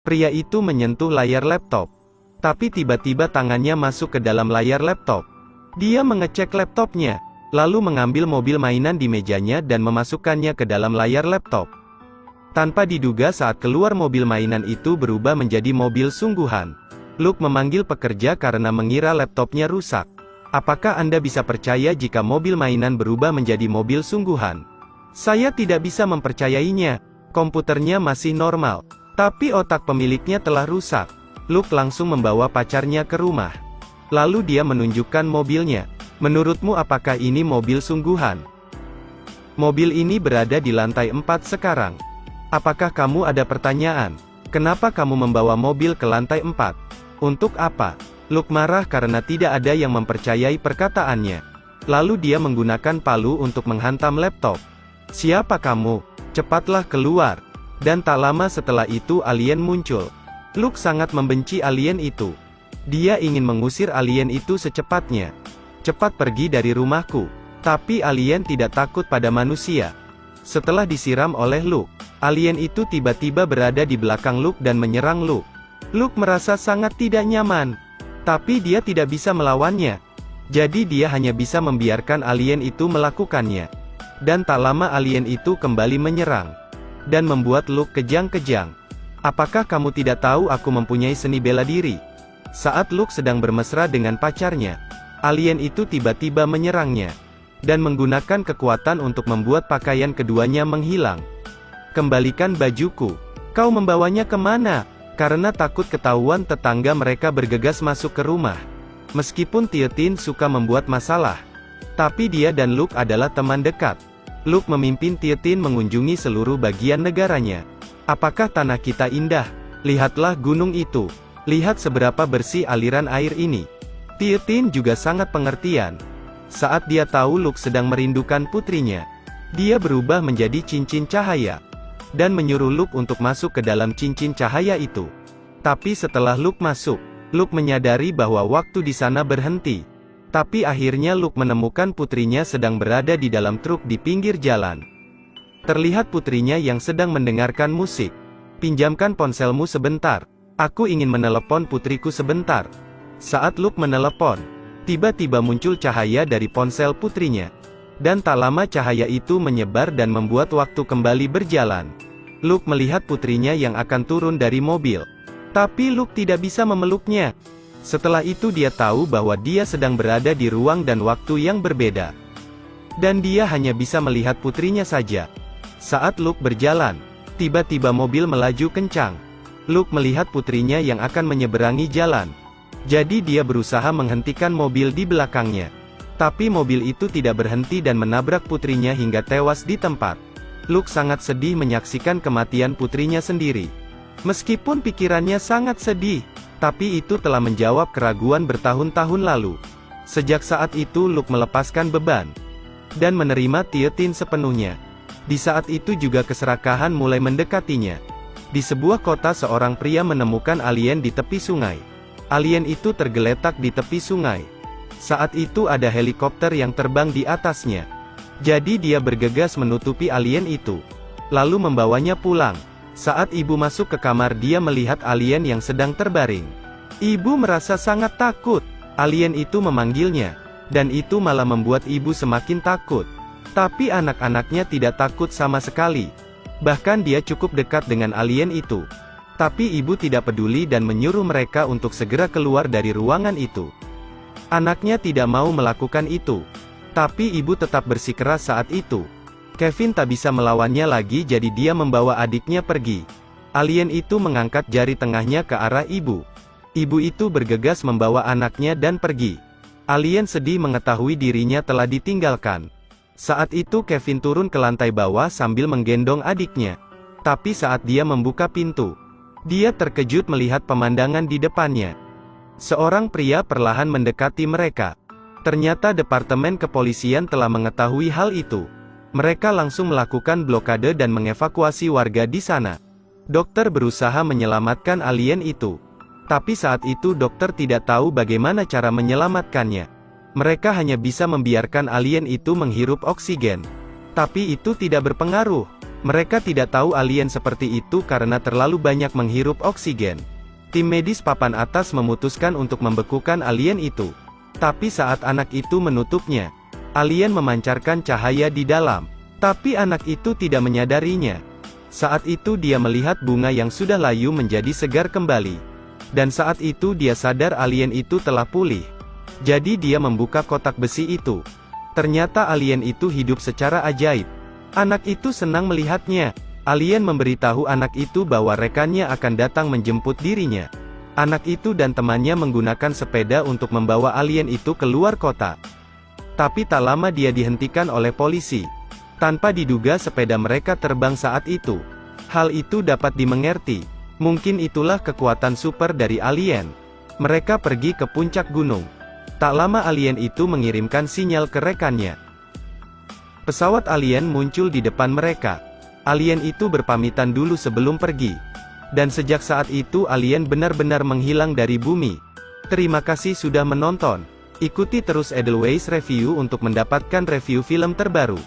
Pria itu menyentuh layar laptop. Tapi tiba-tiba tangannya masuk ke dalam layar laptop. Dia mengecek laptopnya, lalu mengambil mobil mainan di mejanya dan memasukkannya ke dalam layar laptop. Tanpa diduga saat keluar mobil mainan itu berubah menjadi mobil sungguhan. Luke memanggil pekerja karena mengira laptopnya rusak. Apakah Anda bisa percaya jika mobil mainan berubah menjadi mobil sungguhan? Saya tidak bisa mempercayainya. Komputernya masih normal, tapi otak pemiliknya telah rusak. Luke langsung membawa pacarnya ke rumah. Lalu dia menunjukkan mobilnya. Menurutmu apakah ini mobil sungguhan? Mobil ini berada di lantai 4 sekarang. Apakah kamu ada pertanyaan? Kenapa kamu membawa mobil ke lantai 4? Untuk apa? Luke marah karena tidak ada yang mempercayai perkataannya. Lalu dia menggunakan palu untuk menghantam laptop. Siapa kamu? Cepatlah keluar. Dan tak lama setelah itu alien muncul. Luke sangat membenci alien itu. Dia ingin mengusir alien itu secepatnya. Cepat pergi dari rumahku. Tapi alien tidak takut pada manusia. Setelah disiram oleh Luke, alien itu tiba-tiba berada di belakang Luke dan menyerang Luke. Luke merasa sangat tidak nyaman. Tapi dia tidak bisa melawannya. Jadi dia hanya bisa membiarkan alien itu melakukannya. Dan tak lama alien itu kembali menyerang. Dan membuat Luke kejang-kejang. Apakah kamu tidak tahu aku mempunyai seni bela diri? Saat Luke sedang bermesra dengan pacarnya, alien itu tiba-tiba menyerangnya. Dan menggunakan kekuatan untuk membuat pakaian keduanya menghilang. Kembalikan bajuku. Kau membawanya kemana? Karena takut ketahuan tetangga mereka bergegas masuk ke rumah. Meskipun Tietin suka membuat masalah, tapi dia dan Luke adalah teman dekat. Luke memimpin Tietin mengunjungi seluruh bagian negaranya. Apakah tanah kita indah? Lihatlah gunung itu. Lihat seberapa bersih aliran air ini. Tietin juga sangat pengertian. Saat dia tahu Luke sedang merindukan putrinya, dia berubah menjadi cincin cahaya. Dan menyuruh Luke untuk masuk ke dalam cincin cahaya itu. Tapi setelah Luke masuk, Luke menyadari bahwa waktu di sana berhenti. Tapi akhirnya Luke menemukan putrinya sedang berada di dalam truk di pinggir jalan. Terlihat putrinya yang sedang mendengarkan musik. Pinjamkan ponselmu sebentar. Aku ingin menelepon putriku sebentar. Saat Luke menelepon, tiba-tiba muncul cahaya dari ponsel putrinya. Dan tak lama cahaya itu menyebar dan membuat waktu kembali berjalan. Luke melihat putrinya yang akan turun dari mobil. Tapi Luke tidak bisa memeluknya. Setelah itu dia tahu bahwa dia sedang berada di ruang dan waktu yang berbeda. Dan dia hanya bisa melihat putrinya saja. Saat Luke berjalan, tiba-tiba mobil melaju kencang. Luke melihat putrinya yang akan menyeberangi jalan. Jadi dia berusaha menghentikan mobil di belakangnya. Tapi mobil itu tidak berhenti dan menabrak putrinya hingga tewas di tempat. Luke sangat sedih menyaksikan kematian putrinya sendiri. Meskipun pikirannya sangat sedih, tapi itu telah menjawab keraguan bertahun-tahun lalu. Sejak saat itu Luke melepaskan beban dan menerima Tietin sepenuhnya. Di saat itu juga keserakahan mulai mendekatinya. Di sebuah kota seorang pria menemukan alien di tepi sungai. Alien itu tergeletak di tepi sungai. Saat itu ada helikopter yang terbang di atasnya. Jadi dia bergegas menutupi alien itu, lalu membawanya pulang. Saat ibu masuk ke kamar dia melihat alien yang sedang terbaring. Ibu merasa sangat takut. Alien itu memanggilnya, dan itu malah membuat ibu semakin takut. Tapi anak-anaknya tidak takut sama sekali. Bahkan dia cukup dekat dengan alien itu. Tapi ibu tidak peduli dan menyuruh mereka untuk segera keluar dari ruangan itu. Anaknya tidak mau melakukan itu. Tapi ibu tetap bersikeras saat itu. Kevin tak bisa melawannya lagi jadi dia membawa adiknya pergi. Alien itu mengangkat jari tengahnya ke arah ibu. Ibu itu bergegas membawa anaknya dan pergi. Alien sedih mengetahui dirinya telah ditinggalkan. Saat itu Kevin turun ke lantai bawah sambil menggendong adiknya. Tapi saat dia membuka pintu, dia terkejut melihat pemandangan di depannya. Seorang pria perlahan mendekati mereka. Ternyata Departemen Kepolisian telah mengetahui hal itu. Mereka langsung melakukan blokade dan mengevakuasi warga di sana. Dokter berusaha menyelamatkan alien itu. Tapi saat itu dokter tidak tahu bagaimana cara menyelamatkannya. Mereka hanya bisa membiarkan alien itu menghirup oksigen. Tapi itu tidak berpengaruh. Mereka tidak tahu alien seperti itu karena terlalu banyak menghirup oksigen. Tim medis papan atas memutuskan untuk membekukan alien itu. Tapi saat anak itu menutupnya, alien memancarkan cahaya di dalam. Tapi anak itu tidak menyadarinya. Saat itu dia melihat bunga yang sudah layu menjadi segar kembali. Dan saat itu dia sadar alien itu telah pulih. Jadi dia membuka kotak besi itu. Ternyata alien itu hidup secara ajaib. Anak itu senang melihatnya. Alien memberitahu anak itu bahwa rekannya akan datang menjemput dirinya. Anak itu dan temannya menggunakan sepeda untuk membawa alien itu keluar kota. Tapi tak lama dia dihentikan oleh polisi. Tanpa diduga sepeda mereka terbang saat itu. Hal itu dapat dimengerti. Mungkin itulah kekuatan super dari alien. Mereka pergi ke puncak gunung. Tak lama alien itu mengirimkan sinyal ke rekannya. Pesawat alien muncul di depan mereka. Alien itu berpamitan dulu sebelum pergi. Dan sejak saat itu alien benar-benar menghilang dari bumi. Terima kasih sudah menonton. Ikuti terus Edelweiss Review untuk mendapatkan review film terbaru.